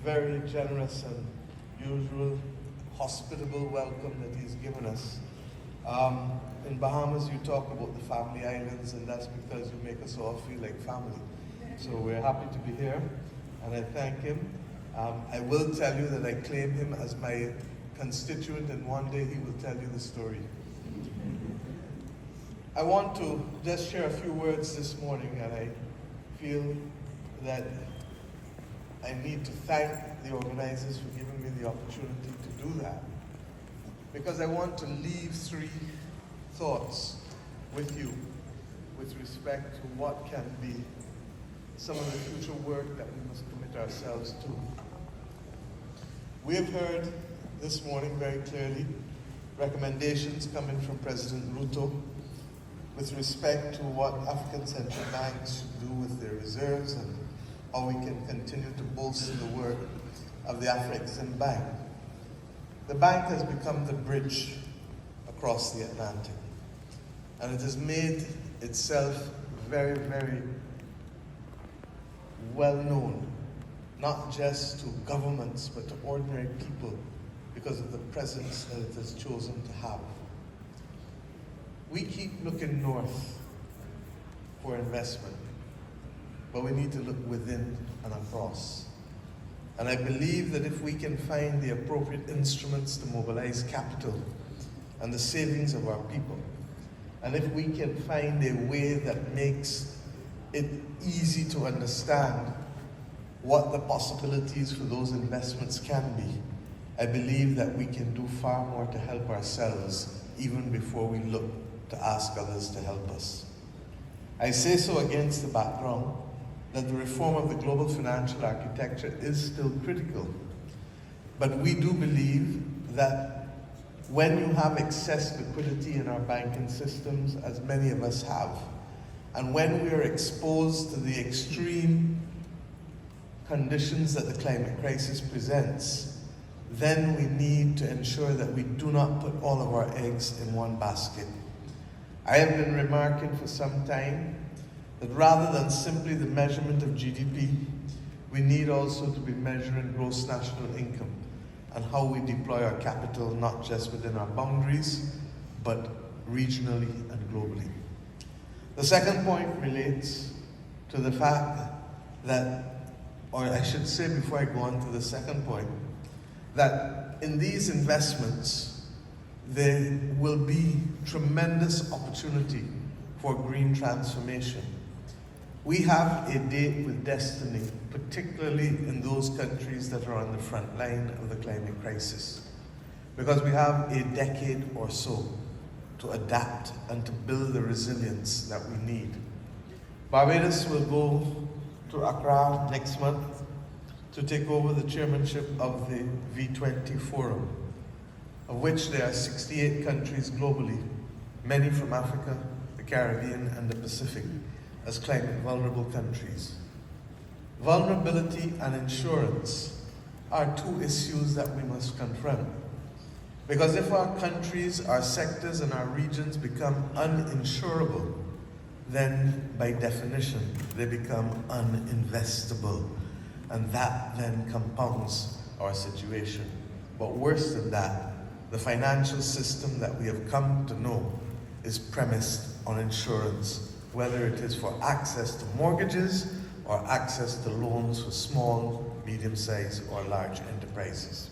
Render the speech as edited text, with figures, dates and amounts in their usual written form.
very generous and usual hospitable welcome that he's given us. In Bahamas, you talk about the family islands, and that's because you make us all feel like family. So we're happy to be here, and I thank him. I will tell you that I claim him as my constituent, and one day he will tell you the story. I want to just share a few words this morning, and I feel that I need to thank the organizers for giving me the opportunity to do that, because I want to leave three thoughts with you with respect to what can be some of the future work that we must commit ourselves to. We have heard this morning very clearly recommendations coming from President Ruto with respect to what African central banks should do with their reserves and how we can continue to bolster the work of the Afreximbank. The bank has become the bridge across the Atlantic, and it has made itself very, very well known, not just to governments, but to ordinary people, because of the presence that it has chosen to have. We keep looking north for investment, but we need to look within and across. And I believe that if we can find the appropriate instruments to mobilize capital and the savings of our people, and if we can find a way that makes it easy to understand what the possibilities for those investments can be, I believe that we can do far more to help ourselves even before we look to ask others to help us. I say so against the background that the reform of the global financial architecture is still critical. But we do believe that when you have excess liquidity in our banking systems, as many of us have, and when we are exposed to the extreme conditions that the climate crisis presents, then we need to ensure that we do not put all of our eggs in one basket. I have been remarking for some time that rather than simply the measurement of GDP, we need also to be measuring gross national income and how we deploy our capital, not just within our boundaries, but regionally and globally. The second point relates to the fact that, or I should say before I go on to the second point, that in these investments, there will be tremendous opportunity for green transformation. We have a date with destiny, particularly in those countries that are on the front line of the climate crisis, because we have a decade or so to adapt and to build the resilience that we need. Barbados will go to Accra next month to take over the chairmanship of the V20 Forum, of which there are 68 countries globally, many from Africa, the Caribbean, and the Pacific, as climate vulnerable countries. Vulnerability and insurance are two issues that we must confront. Because if our countries, our sectors, and our regions become uninsurable, then by definition, they become uninvestable. And that then compounds our situation. But worse than that, the financial system that we have come to know is premised on insurance, whether it is for access to mortgages or access to loans for small, medium-sized, or large enterprises.